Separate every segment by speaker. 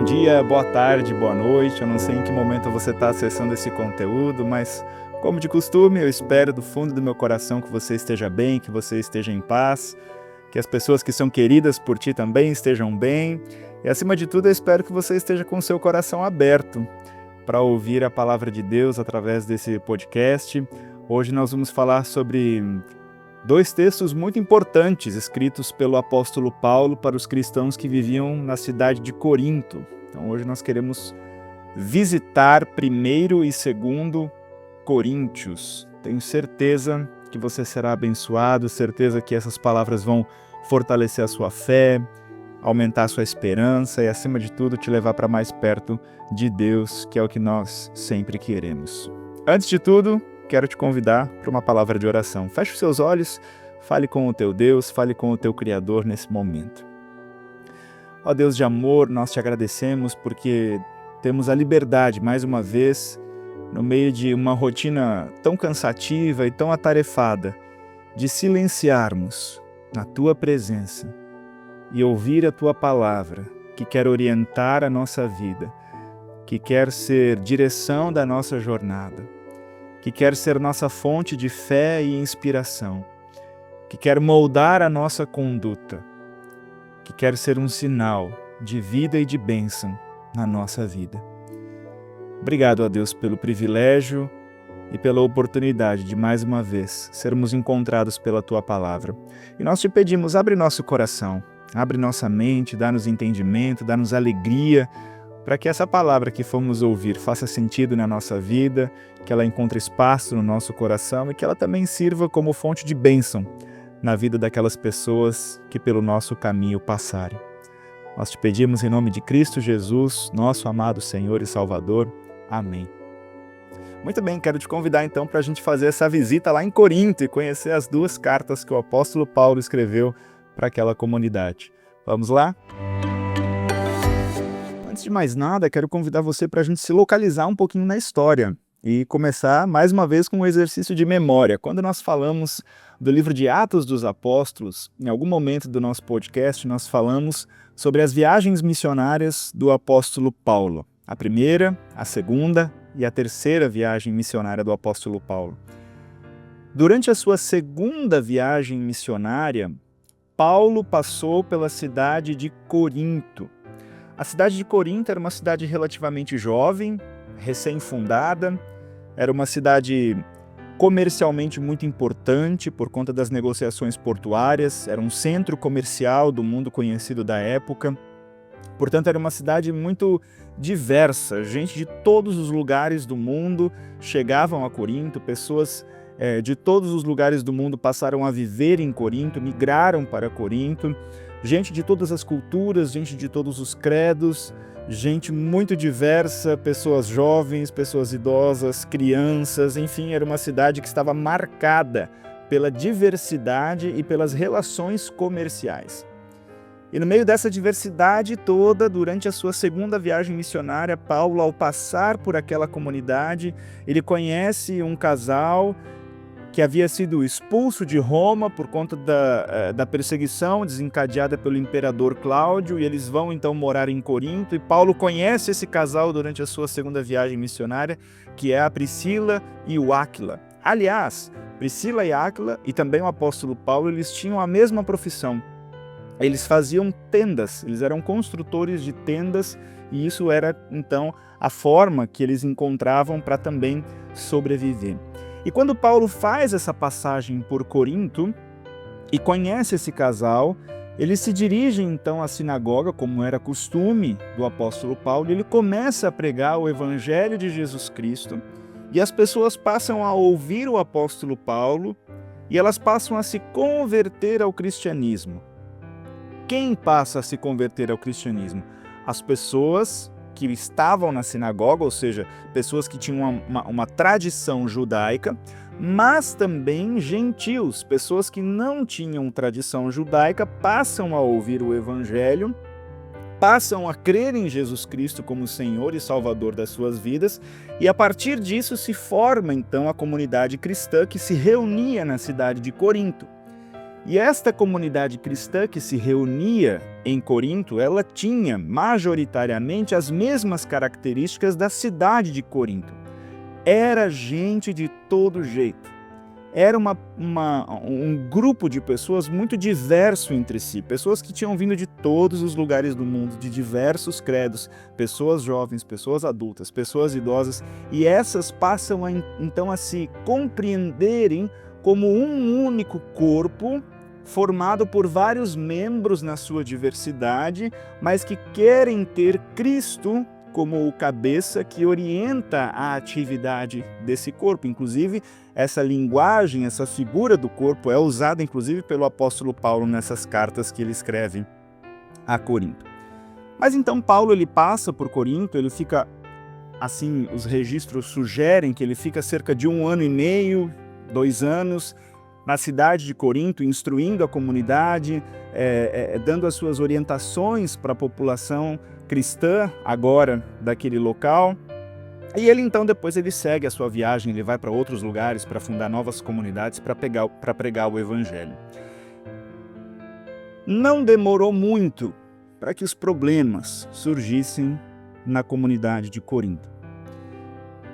Speaker 1: dia, boa tarde, boa noite. Eu não sei em que momento você está acessando esse conteúdo, mas, como de costume, eu espero do fundo do meu coração que você esteja bem, que você esteja em paz, que as pessoas que são queridas por ti também estejam bem. E, acima de tudo, eu espero que você esteja com o seu coração aberto para ouvir a palavra de Deus através desse podcast. Hoje nós vamos falar sobre dois textos muito importantes escritos pelo apóstolo Paulo para os cristãos que viviam na cidade de Corinto. Então hoje nós queremos visitar 1º e 2º Coríntios. Tenho certeza que você será abençoado, certeza que essas palavras vão fortalecer a sua fé, aumentar a sua esperança e, acima de tudo, te levar para mais perto de Deus, que é o que nós sempre queremos. Antes de tudo, quero te convidar para uma palavra de oração. Feche os seus olhos, fale com o teu Deus, fale com o teu Criador nesse momento. Ó Deus de amor, nós te agradecemos porque temos a liberdade, mais uma vez, no meio de uma rotina tão cansativa e tão atarefada, de silenciarmos na tua presença e ouvir a tua palavra, que quer orientar a nossa vida, que quer ser direção da nossa jornada, que quer ser nossa fonte de fé e inspiração, que quer moldar a nossa conduta, que quer ser um sinal de vida e de bênção na nossa vida. Obrigado a Deus pelo privilégio e pela oportunidade de, mais uma vez, sermos encontrados pela Tua Palavra. E nós te pedimos, abre nosso coração, abre nossa mente, dá-nos entendimento, dá-nos alegria, para que essa palavra que fomos ouvir faça sentido na nossa vida, que ela encontre espaço no nosso coração e que ela também sirva como fonte de bênção na vida daquelas pessoas que pelo nosso caminho passarem. Nós te pedimos em nome de Cristo Jesus, nosso amado Senhor e Salvador. Amém. Muito bem, quero te convidar então para a gente fazer essa visita lá em Corinto e conhecer as duas cartas que o apóstolo Paulo escreveu para aquela comunidade. Vamos lá? Antes de mais nada, quero convidar você para a gente se localizar um pouquinho na história e começar mais uma vez com um exercício de memória. Quando nós falamos do livro de Atos dos Apóstolos, em algum momento do nosso podcast, nós falamos sobre as viagens missionárias do apóstolo Paulo. A primeira, a segunda e a terceira viagem missionária do apóstolo Paulo. Durante a sua segunda viagem missionária, Paulo passou pela cidade de Corinto. A cidade de Corinto era uma cidade relativamente jovem, recém-fundada, era uma cidade comercialmente muito importante por conta das negociações portuárias, era um centro comercial do mundo conhecido da época. Portanto, era uma cidade muito diversa, gente de todos os lugares do mundo chegavam a Corinto, pessoas de todos os lugares do mundo passaram a viver em Corinto, migraram para Corinto, gente de todas as culturas, gente de todos os credos, gente muito diversa, pessoas jovens, pessoas idosas, crianças, enfim, era uma cidade que estava marcada pela diversidade e pelas relações comerciais. E no meio dessa diversidade toda, durante a sua segunda viagem missionária, Paulo, ao passar por aquela comunidade, ele conhece um casal que havia sido expulso de Roma por conta da perseguição desencadeada pelo imperador Cláudio, e eles vão então morar em Corinto, e Paulo conhece esse casal durante a sua segunda viagem missionária, que é a Priscila e o Áquila. Aliás, Priscila e Áquila, e também o apóstolo Paulo, eles tinham a mesma profissão. Eles faziam tendas, eles eram construtores de tendas, e isso era então a forma que eles encontravam para também sobreviver. E quando Paulo faz essa passagem por Corinto e conhece esse casal, ele se dirige então à sinagoga, como era costume do apóstolo Paulo, e ele começa a pregar o evangelho de Jesus Cristo, e as pessoas passam a ouvir o apóstolo Paulo e elas passam a se converter ao cristianismo. Quem passa a se converter ao cristianismo? As pessoas que estavam na sinagoga, ou seja, pessoas que tinham uma tradição judaica, mas também gentios, pessoas que não tinham tradição judaica, passam a ouvir o evangelho, passam a crer em Jesus Cristo como Senhor e Salvador das suas vidas, e a partir disso se forma então a comunidade cristã que se reunia na cidade de Corinto. E esta comunidade cristã que se reunia em Corinto, ela tinha majoritariamente as mesmas características da cidade de Corinto. Era gente de todo jeito. Era um grupo de pessoas muito diverso entre si, pessoas que tinham vindo de todos os lugares do mundo, de diversos credos, pessoas jovens, pessoas adultas, pessoas idosas, e essas passam então a se compreenderem como um único corpo, formado por vários membros na sua diversidade, mas que querem ter Cristo como o cabeça que orienta a atividade desse corpo. Inclusive, essa linguagem, essa figura do corpo é usada inclusive pelo apóstolo Paulo nessas cartas que ele escreve a Corinto. Mas então Paulo ele passa por Corinto, ele fica, assim, os registros sugerem que ele fica cerca de 1 ano e meio, 2 anos, na cidade de Corinto, instruindo a comunidade, dando as suas orientações para a população cristã agora daquele local. E ele então depois ele segue a sua viagem, ele vai para outros lugares para fundar novas comunidades, para pregar o evangelho. Não demorou muito para que os problemas surgissem na comunidade de Corinto.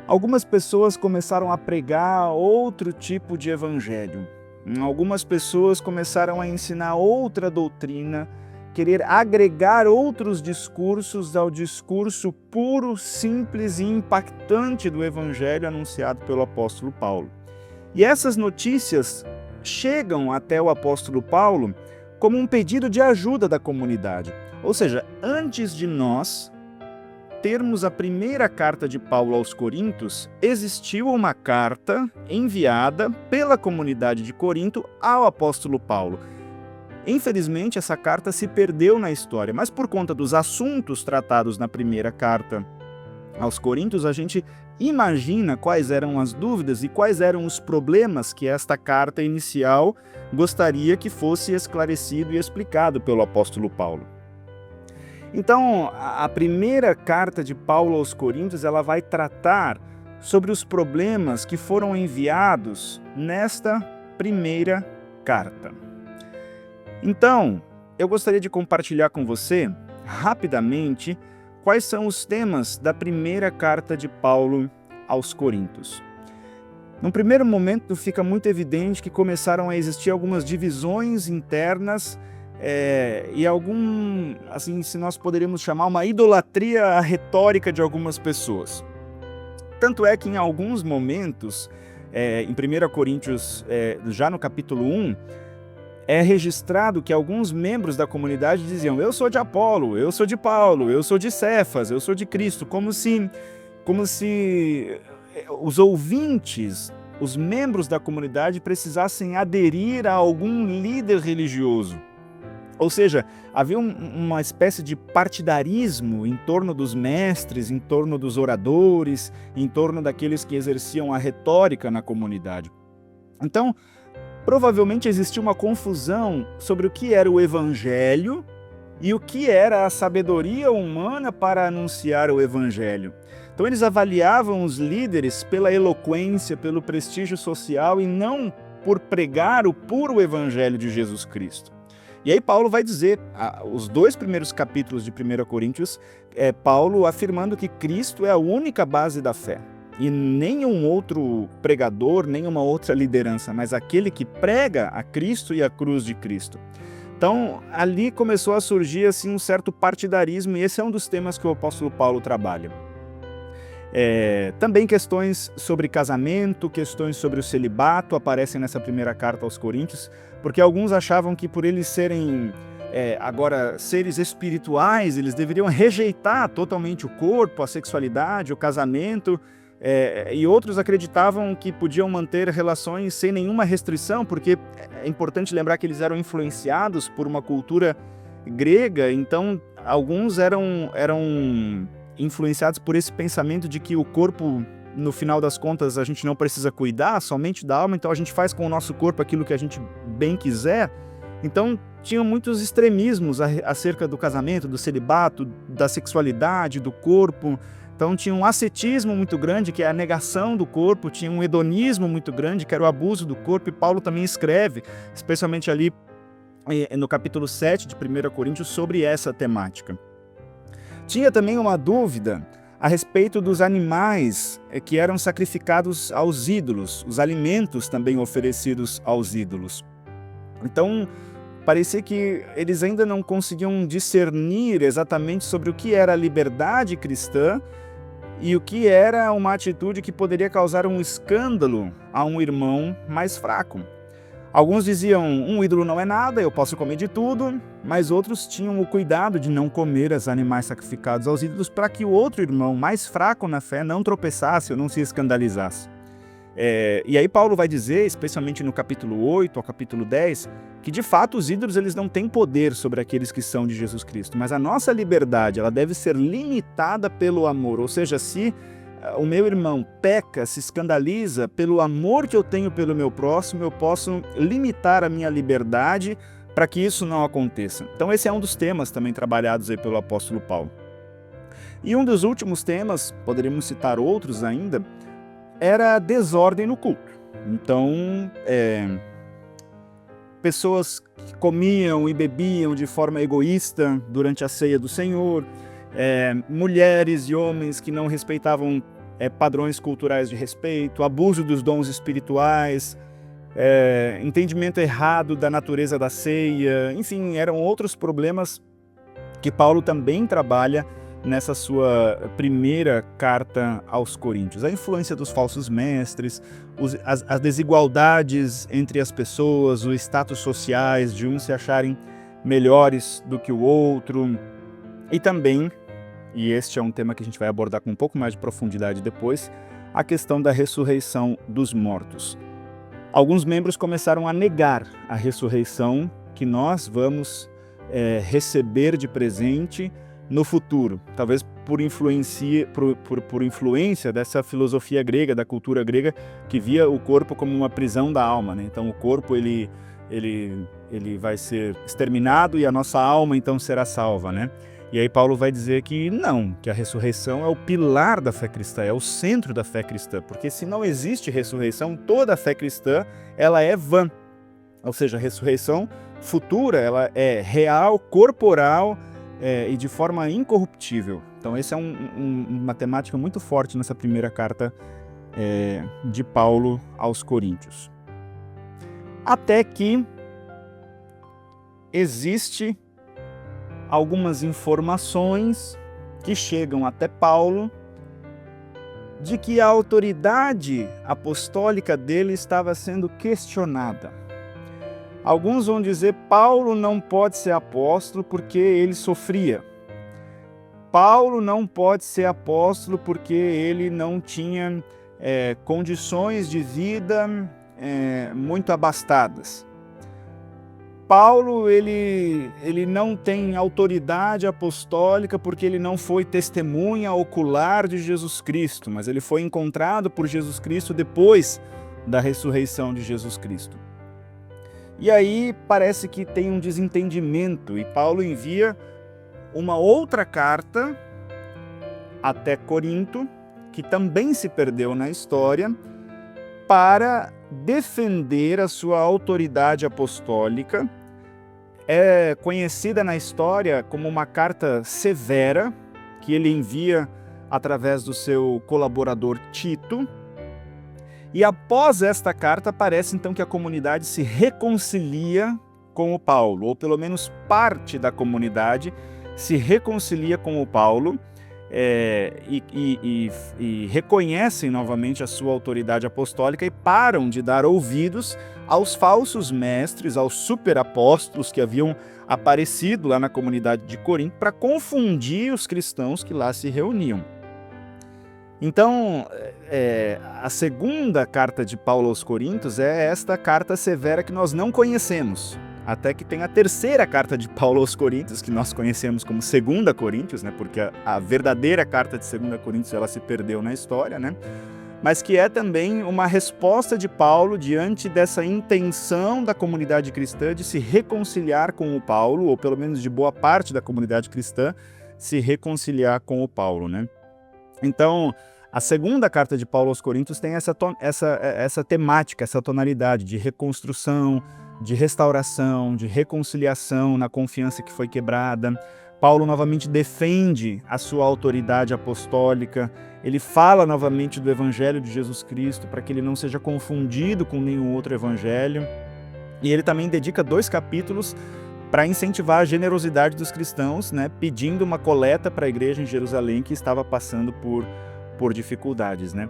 Speaker 1: Algumas pessoas começaram a pregar outro tipo de evangelho. Algumas pessoas começaram a ensinar outra doutrina, querer agregar outros discursos ao discurso puro, simples e impactante do evangelho anunciado pelo apóstolo Paulo. E essas notícias chegam até o apóstolo Paulo como um pedido de ajuda da comunidade. Ou seja, antes de nós termos a primeira carta de Paulo aos Coríntios, existiu uma carta enviada pela comunidade de Corinto ao apóstolo Paulo. Infelizmente, essa carta se perdeu na história, mas por conta dos assuntos tratados na primeira carta aos Coríntios, a gente imagina quais eram as dúvidas e quais eram os problemas que esta carta inicial gostaria que fosse esclarecido e explicado pelo apóstolo Paulo. Então, a primeira carta de Paulo aos Coríntios, ela vai tratar sobre os problemas que foram enviados nesta primeira carta. Então, eu gostaria de compartilhar com você, rapidamente, quais são os temas da primeira carta de Paulo aos Coríntios. Num primeiro momento, fica muito evidente que começaram a existir algumas divisões internas e assim, se nós poderíamos chamar, uma idolatria retórica de algumas pessoas. Tanto é que em alguns momentos, em 1 Coríntios, já no capítulo 1, é registrado que alguns membros da comunidade diziam: eu sou de Apolo, eu sou de Paulo, eu sou de Cefas, eu sou de Cristo, como se os ouvintes, os membros da comunidade precisassem aderir a algum líder religioso. Ou seja, havia uma espécie de partidarismo em torno dos mestres, em torno dos oradores, em torno daqueles que exerciam a retórica na comunidade. Então, provavelmente existia uma confusão sobre o que era o evangelho e o que era a sabedoria humana para anunciar o evangelho. Então eles avaliavam os líderes pela eloquência, pelo prestígio social e não por pregar o puro evangelho de Jesus Cristo. E aí Paulo vai dizer, os 2 primeiros capítulos de 1 Coríntios, Paulo afirmando que Cristo é a única base da fé. E nenhum outro pregador, nenhuma outra liderança, mas aquele que prega a Cristo e a cruz de Cristo. Então, ali começou a surgir assim, um certo partidarismo, e esse é um dos temas que o apóstolo Paulo trabalha. Também questões sobre casamento, questões sobre o celibato aparecem nessa primeira carta aos Coríntios, porque alguns achavam que por eles serem agora seres espirituais, eles deveriam rejeitar totalmente o corpo, a sexualidade, o casamento, e outros acreditavam que podiam manter relações sem nenhuma restrição, porque é importante lembrar que eles eram influenciados por uma cultura grega, então alguns eram influenciados por esse pensamento de que o corpo, no final das contas, a gente não precisa cuidar somente da alma, então a gente faz com o nosso corpo aquilo que a gente bem quiser. Então tinham muitos extremismos acerca do casamento, do celibato, da sexualidade, do corpo. Então tinha um ascetismo muito grande, que é a negação do corpo, tinha um hedonismo muito grande, que era o abuso do corpo, e Paulo também escreve, especialmente ali no capítulo 7 de 1 Coríntios, sobre essa temática. Tinha também uma dúvida a respeito dos animais que eram sacrificados aos ídolos, os alimentos também oferecidos aos ídolos. Então, parecia que eles ainda não conseguiam discernir exatamente sobre o que era a liberdade cristã e o que era uma atitude que poderia causar um escândalo a um irmão mais fraco. Alguns diziam, um ídolo não é nada, eu posso comer de tudo, mas outros tinham o cuidado de não comer os animais sacrificados aos ídolos para que o outro irmão mais fraco na fé não tropeçasse ou não se escandalizasse. E aí Paulo vai dizer, especialmente no capítulo 8 ao capítulo 10, que de fato os ídolos eles não têm poder sobre aqueles que são de Jesus Cristo, mas a nossa liberdade ela deve ser limitada pelo amor, ou seja, se o meu irmão peca, se escandaliza, pelo amor que eu tenho pelo meu próximo, eu posso limitar a minha liberdade para que isso não aconteça. Então esse é um dos temas também trabalhados aí pelo apóstolo Paulo. E um dos últimos temas, poderíamos citar outros ainda, era a desordem no culto. Então, pessoas que comiam e bebiam de forma egoísta durante a ceia do Senhor, mulheres e homens que não respeitavam padrões culturais de respeito, abuso dos dons espirituais, entendimento errado da natureza da ceia, enfim, eram outros problemas que Paulo também trabalha nessa sua primeira carta aos Coríntios. A influência dos falsos mestres, as desigualdades entre as pessoas, os status sociais de uns se acharem melhores do que o outro, e também, e este é um tema que a gente vai abordar com um pouco mais de profundidade depois, a questão da ressurreição dos mortos. Alguns membros começaram a negar a ressurreição que nós vamos receber de presente no futuro, talvez por influência dessa filosofia grega, da cultura grega, que via o corpo como uma prisão da alma, né? Então o corpo ele vai ser exterminado e a nossa alma então será salva, né? E aí Paulo vai dizer que não, que a ressurreição é o pilar da fé cristã, é o centro da fé cristã, porque se não existe ressurreição, toda a fé cristã ela é vã. Ou seja, a ressurreição futura ela é real, corporal, e de forma incorruptível. Então essa é uma temática muito forte nessa primeira carta de Paulo aos Coríntios. Até que existe algumas informações que chegam até Paulo de que a autoridade apostólica dele estava sendo questionada. Alguns vão dizer Paulo não pode ser apóstolo porque ele sofria. Paulo não pode ser apóstolo porque ele não tinha condições de vida muito abastadas. Paulo ele não tem autoridade apostólica porque ele não foi testemunha ocular de Jesus Cristo, mas ele foi encontrado por Jesus Cristo depois da ressurreição de Jesus Cristo. E aí parece que tem um desentendimento e Paulo envia uma outra carta até Corinto, que também se perdeu na história, para defender a sua autoridade apostólica. É conhecida na história como uma carta severa, que ele envia através do seu colaborador Tito. E após esta carta, parece então que a comunidade se reconcilia com o Paulo, ou pelo menos parte da comunidade se reconcilia com o Paulo e reconhecem novamente a sua autoridade apostólica e param de dar ouvidos aos falsos mestres, aos superapóstolos que haviam aparecido lá na comunidade de Corinto para confundir os cristãos que lá se reuniam. Então, a segunda carta de Paulo aos Coríntios é esta carta severa que nós não conhecemos, até que tem a terceira carta de Paulo aos Coríntios, que nós conhecemos como 2 Coríntios, né, porque a verdadeira carta de 2 Coríntios ela se perdeu na história, né, mas que é também uma resposta de Paulo diante dessa intenção da comunidade cristã de se reconciliar com o Paulo, ou pelo menos de boa parte da comunidade cristã se reconciliar com o Paulo, né. Então, a segunda carta de Paulo aos Coríntios tem essa temática, essa tonalidade de reconstrução, de restauração, de reconciliação na confiança que foi quebrada. Paulo novamente defende a sua autoridade apostólica, ele fala novamente do Evangelho de Jesus Cristo para que ele não seja confundido com nenhum outro evangelho. E ele também dedica 2 capítulos para incentivar a generosidade dos cristãos, né, pedindo uma coleta para a igreja em Jerusalém que estava passando por dificuldades, né?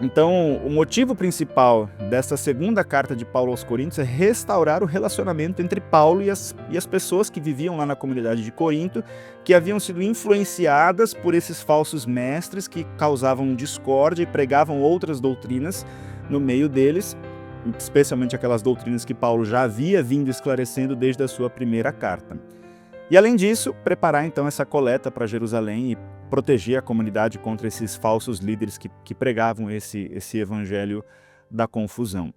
Speaker 1: Então, o motivo principal dessa segunda carta de Paulo aos Coríntios é restaurar o relacionamento entre Paulo e as pessoas que viviam lá na comunidade de Corinto, que haviam sido influenciadas por esses falsos mestres que causavam discórdia e pregavam outras doutrinas no meio deles, especialmente aquelas doutrinas que Paulo já havia vindo esclarecendo desde a sua primeira carta. E além disso, preparar então essa coleta para Jerusalém e proteger a comunidade contra esses falsos líderes que pregavam esse evangelho da confusão.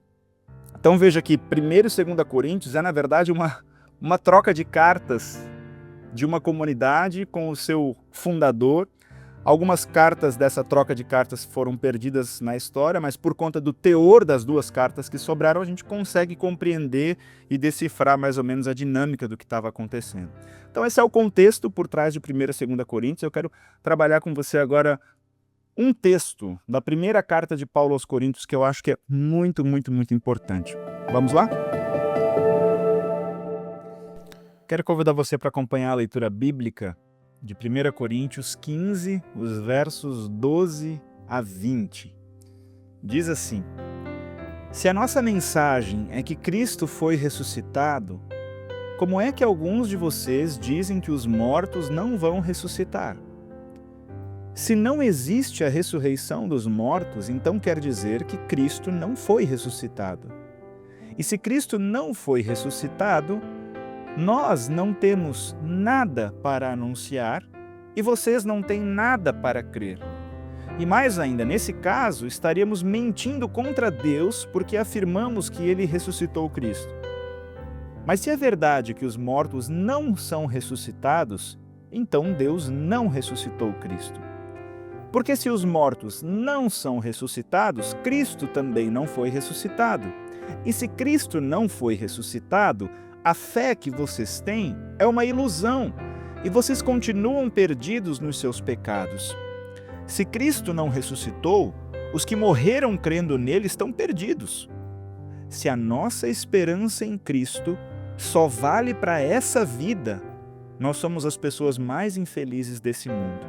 Speaker 1: Então veja que 1º e 2ª Coríntios é na verdade uma troca de cartas de uma comunidade com o seu fundador. Algumas cartas dessa troca de cartas foram perdidas na história, mas por conta do teor das 2 cartas que sobraram, a gente consegue compreender e decifrar mais ou menos a dinâmica do que estava acontecendo. Então esse é o contexto por trás de 1ª e 2ª Coríntios. Eu quero trabalhar com você agora um texto da primeira carta de Paulo aos Coríntios que eu acho que é muito, muito, muito importante. Vamos lá? Quero convidar você para acompanhar a leitura bíblica de 1 Coríntios 15, os versos 12 a 20. Diz assim: se a nossa mensagem é que Cristo foi ressuscitado, como é que alguns de vocês dizem que os mortos não vão ressuscitar? Se não existe a ressurreição dos mortos, então quer dizer que Cristo não foi ressuscitado. E se Cristo não foi ressuscitado, nós não temos nada para anunciar e vocês não têm nada para crer. E mais ainda, nesse caso, estaríamos mentindo contra Deus porque afirmamos que Ele ressuscitou Cristo. Mas se é verdade que os mortos não são ressuscitados, então Deus não ressuscitou Cristo. Porque se os mortos não são ressuscitados, Cristo também não foi ressuscitado. E se Cristo não foi ressuscitado, a fé que vocês têm é uma ilusão e vocês continuam perdidos nos seus pecados. Se Cristo não ressuscitou, os que morreram crendo nele estão perdidos. Se a nossa esperança em Cristo só vale para essa vida, nós somos as pessoas mais infelizes desse mundo.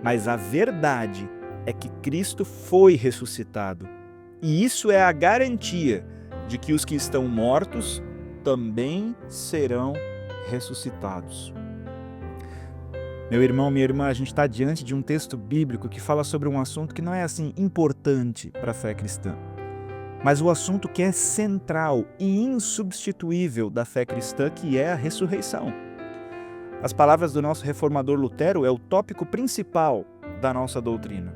Speaker 1: Mas a verdade é que Cristo foi ressuscitado. E isso é a garantia de que os que estão mortos também serão ressuscitados. Meu irmão, minha irmã, a gente está diante de um texto bíblico que fala sobre um assunto que não é assim importante para a fé cristã, mas o assunto que é central e insubstituível da fé cristã, que é a ressurreição. As palavras do nosso reformador Lutero é o tópico principal da nossa doutrina,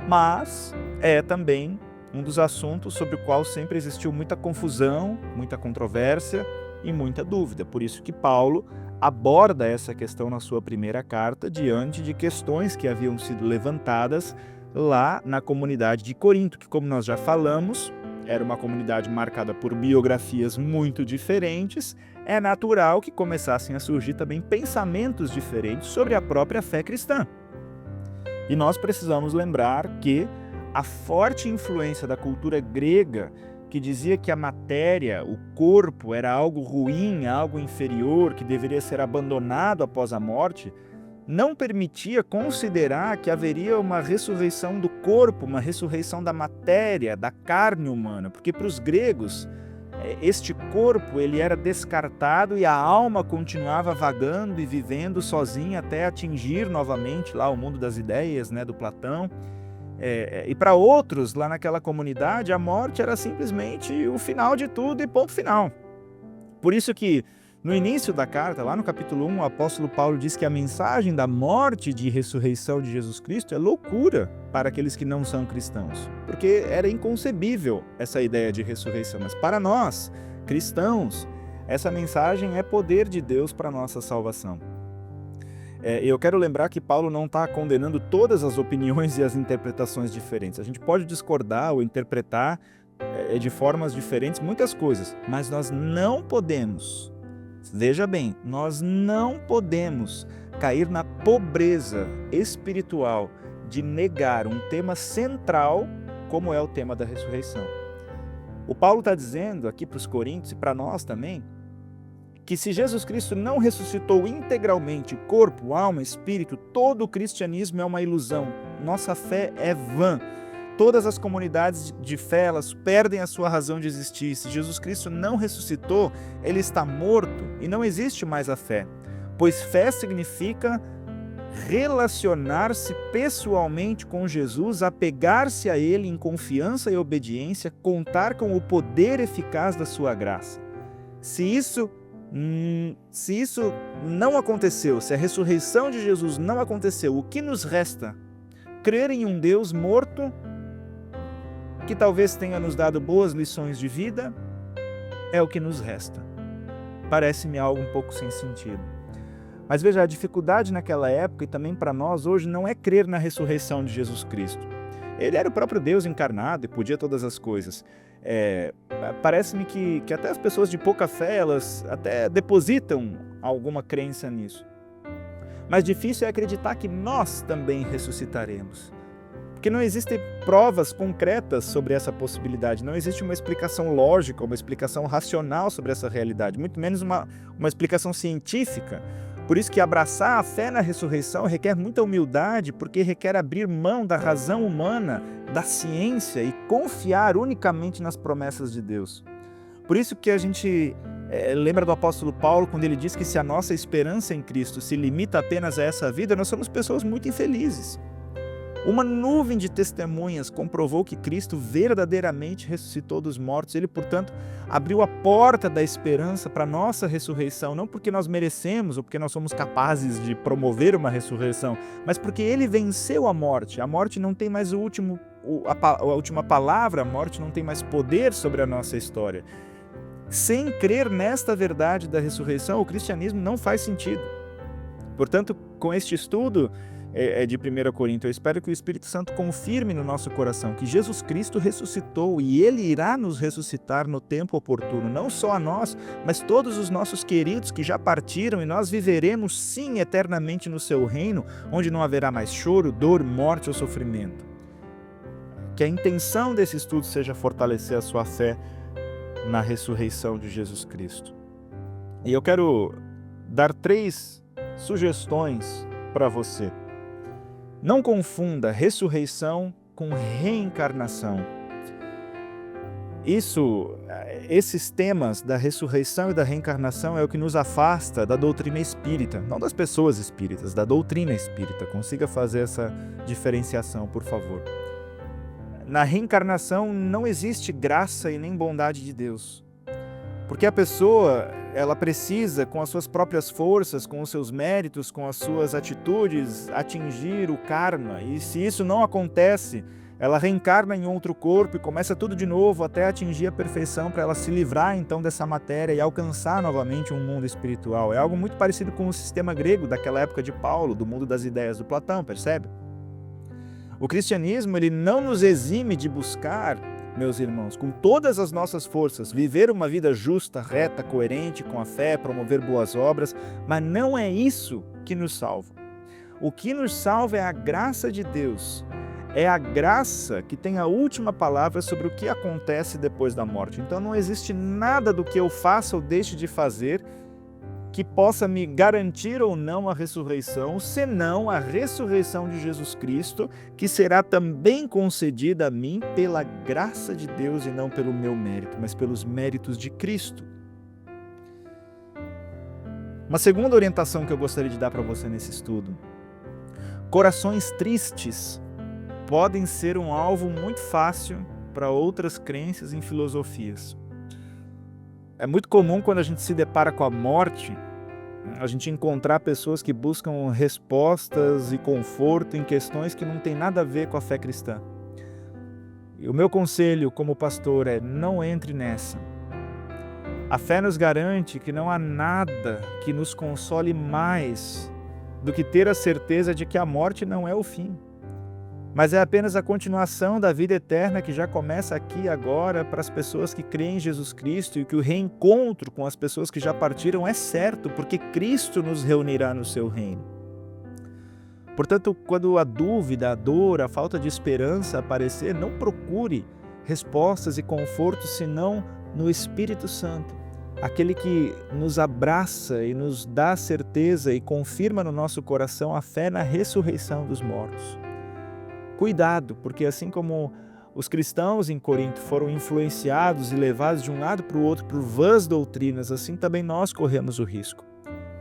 Speaker 1: mas é também um dos assuntos sobre o qual sempre existiu muita confusão, muita controvérsia e muita dúvida. Por isso que Paulo aborda essa questão na sua primeira carta diante de questões que haviam sido levantadas lá na comunidade de Corinto, que, como nós já falamos, era uma comunidade marcada por biografias muito diferentes. É natural que começassem a surgir também pensamentos diferentes sobre a própria fé cristã. E nós precisamos lembrar que a forte influência da cultura grega, que dizia que a matéria, o corpo, era algo ruim, algo inferior, que deveria ser abandonado após a morte, não permitia considerar que haveria uma ressurreição do corpo, uma ressurreição da matéria, da carne humana, porque para os gregos este corpo ele era descartado e a alma continuava vagando e vivendo sozinha até atingir novamente lá o mundo das ideias, né, do Platão. E para outros, lá naquela comunidade, a morte era simplesmente o final de tudo e ponto final. Por isso que, no início da carta, lá no capítulo 1, o apóstolo Paulo diz que a mensagem da morte e de ressurreição de Jesus Cristo é loucura para aqueles que não são cristãos, porque era inconcebível essa ideia de ressurreição. Mas para nós, cristãos, essa mensagem é poder de Deus para a nossa salvação. Eu quero lembrar que Paulo não está condenando todas as opiniões e as interpretações diferentes. A gente pode discordar ou interpretar de formas diferentes muitas coisas, mas nós não podemos, veja bem, nós não podemos cair na pobreza espiritual de negar um tema central como é o tema da ressurreição. O Paulo está dizendo aqui para os coríntios e para nós também, que se Jesus Cristo não ressuscitou integralmente corpo, alma, espírito, todo o cristianismo é uma ilusão. Nossa fé é vã. Todas as comunidades de fé, elas perdem a sua razão de existir. Se Jesus Cristo não ressuscitou, ele está morto e não existe mais a fé. Pois fé significa relacionar-se pessoalmente com Jesus, apegar-se a ele em confiança e obediência, contar com o poder eficaz da sua graça. Se isso não aconteceu, se a ressurreição de Jesus não aconteceu, o que nos resta? Crer em um Deus morto, que talvez tenha nos dado boas lições de vida, é o que nos resta. Parece-me algo um pouco sem sentido. Mas veja, a dificuldade naquela época e também para nós hoje não é crer na ressurreição de Jesus Cristo. Ele era o próprio Deus encarnado e podia todas as coisas. Parece-me que até as pessoas de pouca fé, elas até depositam alguma crença nisso. Mas difícil é acreditar que nós também ressuscitaremos. Porque não existem provas concretas sobre essa possibilidade, não existe uma explicação lógica, uma explicação racional sobre essa realidade, muito menos uma explicação científica. Por isso que abraçar a fé na ressurreição requer muita humildade, porque requer abrir mão da razão humana, da ciência e confiar unicamente nas promessas de Deus. Por isso que a gente lembra do apóstolo Paulo quando ele diz que se a nossa esperança em Cristo se limita apenas a essa vida, nós somos pessoas muito infelizes. Uma nuvem de testemunhas comprovou que Cristo verdadeiramente ressuscitou dos mortos. Ele, portanto, abriu a porta da esperança para a nossa ressurreição, não porque nós merecemos ou porque nós somos capazes de promover uma ressurreição, mas porque Ele venceu a morte. A morte não tem mais a última palavra, a morte não tem mais poder sobre a nossa história. Sem crer nesta verdade da ressurreição, o cristianismo não faz sentido. Portanto, com este estudo de 1 Coríntios, eu espero que o Espírito Santo confirme no nosso coração que Jesus Cristo ressuscitou e Ele irá nos ressuscitar no tempo oportuno, não só a nós, mas todos os nossos queridos que já partiram, e nós viveremos sim eternamente no seu reino, onde não haverá mais choro, dor, morte ou sofrimento. Que a intenção desse estudo seja fortalecer a sua fé na ressurreição de Jesus Cristo. E eu quero dar 3 sugestões para você. Não confunda ressurreição com reencarnação. Esses temas da ressurreição e da reencarnação é o que nos afasta da doutrina espírita, não das pessoas espíritas, da doutrina espírita. Consiga fazer essa diferenciação, por favor. Na reencarnação não existe graça e nem bondade de Deus. Porque a pessoa, ela precisa, com as suas próprias forças, com os seus méritos, com as suas atitudes, atingir o karma. E se isso não acontece, ela reencarna em outro corpo e começa tudo de novo até atingir a perfeição para ela se livrar então dessa matéria e alcançar novamente um mundo espiritual. É algo muito parecido com o sistema grego daquela época de Paulo, do mundo das ideias do Platão, percebe? O cristianismo, ele não nos exime de buscar, meus irmãos, com todas as nossas forças, viver uma vida justa, reta, coerente com a fé, promover boas obras, mas não é isso que nos salva. O que nos salva é a graça de Deus. É a graça que tem a última palavra sobre o que acontece depois da morte. Então não existe nada do que eu faça ou deixe de fazer que possa me garantir ou não a ressurreição, senão a ressurreição de Jesus Cristo, que será também concedida a mim pela graça de Deus e não pelo meu mérito, mas pelos méritos de Cristo. Uma segunda orientação que eu gostaria de dar para você nesse estudo: corações tristes podem ser um alvo muito fácil para outras crenças em filosofias. É muito comum quando a gente se depara com a morte, a gente encontrar pessoas que buscam respostas e conforto em questões que não tem nada a ver com a fé cristã. E o meu conselho como pastor é: não entre nessa. A fé nos garante que não há nada que nos console mais do que ter a certeza de que a morte não é o fim, mas é apenas a continuação da vida eterna que já começa aqui e agora para as pessoas que creem em Jesus Cristo, e que o reencontro com as pessoas que já partiram é certo, porque Cristo nos reunirá no seu reino. Portanto, quando a dúvida, a dor, a falta de esperança aparecer, não procure respostas e conforto senão no Espírito Santo, aquele que nos abraça e nos dá certeza e confirma no nosso coração a fé na ressurreição dos mortos. Cuidado, porque assim como os cristãos em Corinto foram influenciados e levados de um lado para o outro por vãs doutrinas, assim também nós corremos o risco.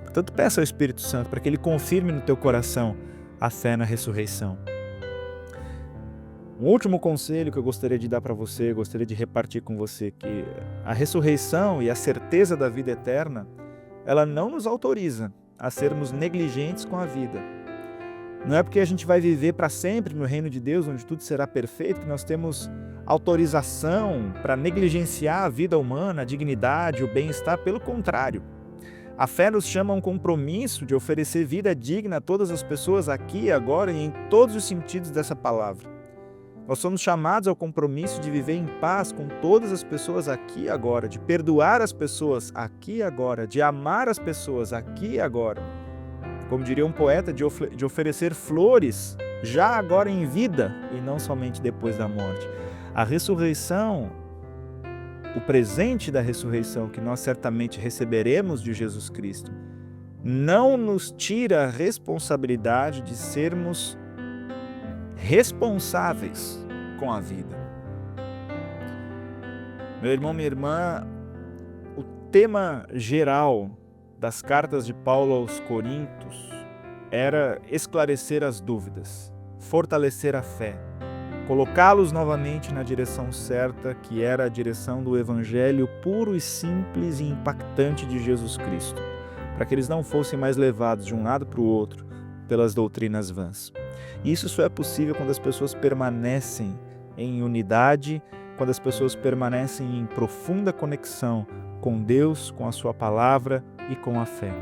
Speaker 1: Portanto, peça ao Espírito Santo para que ele confirme no teu coração a fé na ressurreição. Um último conselho que eu gostaria de dar para você, gostaria de repartir com você, que a ressurreição e a certeza da vida eterna, ela não nos autoriza a sermos negligentes com a vida. Não é porque a gente vai viver para sempre no reino de Deus, onde tudo será perfeito, que nós temos autorização para negligenciar a vida humana, a dignidade, o bem-estar. Pelo contrário, a fé nos chama a um compromisso de oferecer vida digna a todas as pessoas aqui e agora e em todos os sentidos dessa palavra. Nós somos chamados ao compromisso de viver em paz com todas as pessoas aqui e agora, de perdoar as pessoas aqui e agora, de amar as pessoas aqui e agora. Como diria um poeta, de oferecer flores já agora em vida e não somente depois da morte. A ressurreição, o presente da ressurreição que nós certamente receberemos de Jesus Cristo, não nos tira a responsabilidade de sermos responsáveis com a vida. Meu irmão, minha irmã, o tema geral das cartas de Paulo aos Coríntios era esclarecer as dúvidas, fortalecer a fé, colocá-los novamente na direção certa, que era a direção do Evangelho puro e simples e impactante de Jesus Cristo, para que eles não fossem mais levados de um lado para o outro pelas doutrinas vãs. E isso só é possível quando as pessoas permanecem em unidade, quando as pessoas permanecem em profunda conexão com Deus, com a sua palavra e com a fé.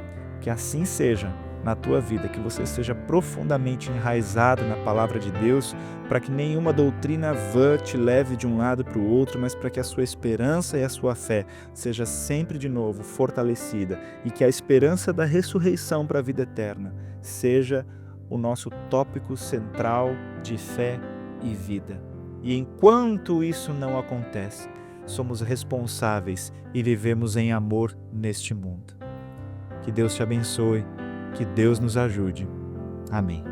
Speaker 1: Que assim seja na tua vida, que você seja profundamente enraizado na palavra de Deus, para que nenhuma doutrina vã te leve de um lado para o outro, mas para que a sua esperança e a sua fé seja sempre de novo fortalecida, e que a esperança da ressurreição para a vida eterna seja o nosso tópico central de fé e vida. E enquanto isso não acontece, somos responsáveis e vivemos em amor neste mundo. Que Deus te abençoe, que Deus nos ajude. Amém.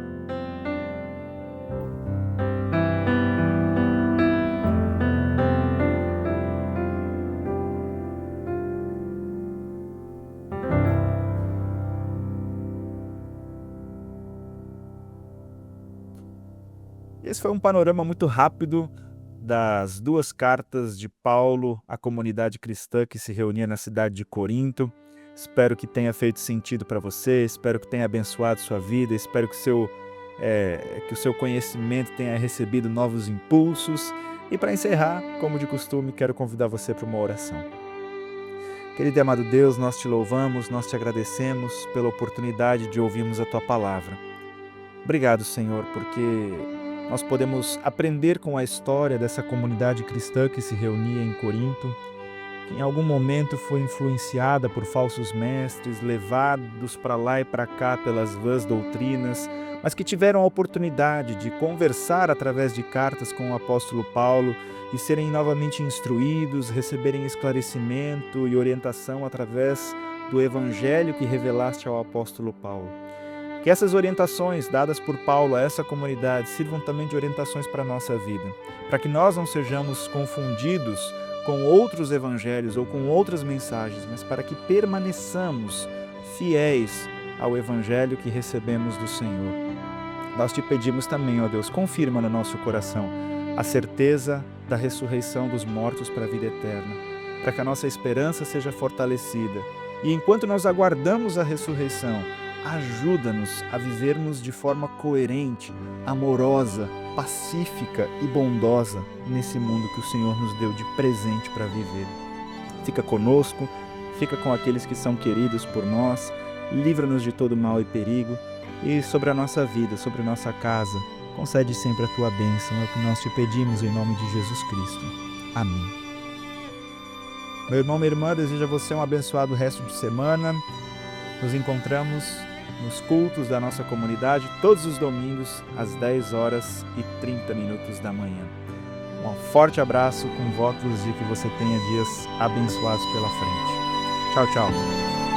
Speaker 1: Esse foi um panorama muito rápido das duas cartas de Paulo à comunidade cristã que se reunia na cidade de Corinto. Espero que tenha feito sentido para você, espero que tenha abençoado sua vida, espero que o seu conhecimento tenha recebido novos impulsos. E para encerrar, como de costume, quero convidar você para uma oração. Querido e amado Deus, nós te louvamos, nós te agradecemos pela oportunidade de ouvirmos a Tua palavra. Obrigado, Senhor, porque nós podemos aprender com a história dessa comunidade cristã que se reunia em Corinto, que em algum momento foi influenciada por falsos mestres, levados para lá e para cá pelas vãs doutrinas, mas que tiveram a oportunidade de conversar através de cartas com o apóstolo Paulo e serem novamente instruídos, receberem esclarecimento e orientação através do evangelho que revelaste ao apóstolo Paulo. Que essas orientações dadas por Paulo a essa comunidade sirvam também de orientações para a nossa vida, para que nós não sejamos confundidos com outros evangelhos ou com outras mensagens, mas para que permaneçamos fiéis ao evangelho que recebemos do Senhor. Nós te pedimos também, ó Deus, confirma no nosso coração a certeza da ressurreição dos mortos para a vida eterna, para que a nossa esperança seja fortalecida. E enquanto nós aguardamos a ressurreição, ajuda-nos a vivermos de forma coerente, amorosa, pacífica e bondosa nesse mundo que o Senhor nos deu de presente para viver. Fica conosco, fica com aqueles que são queridos por nós, livra-nos de todo mal e perigo, e sobre a nossa vida, sobre a nossa casa. Concede sempre a tua bênção, é o que nós te pedimos em nome de Jesus Cristo. Amém. Meu irmão, minha irmã, desejo a você um abençoado resto de semana. Nos encontramos nos cultos da nossa comunidade todos os domingos às 10h30 da manhã. Um forte abraço com votos de que você tenha dias abençoados pela frente. Tchau, tchau.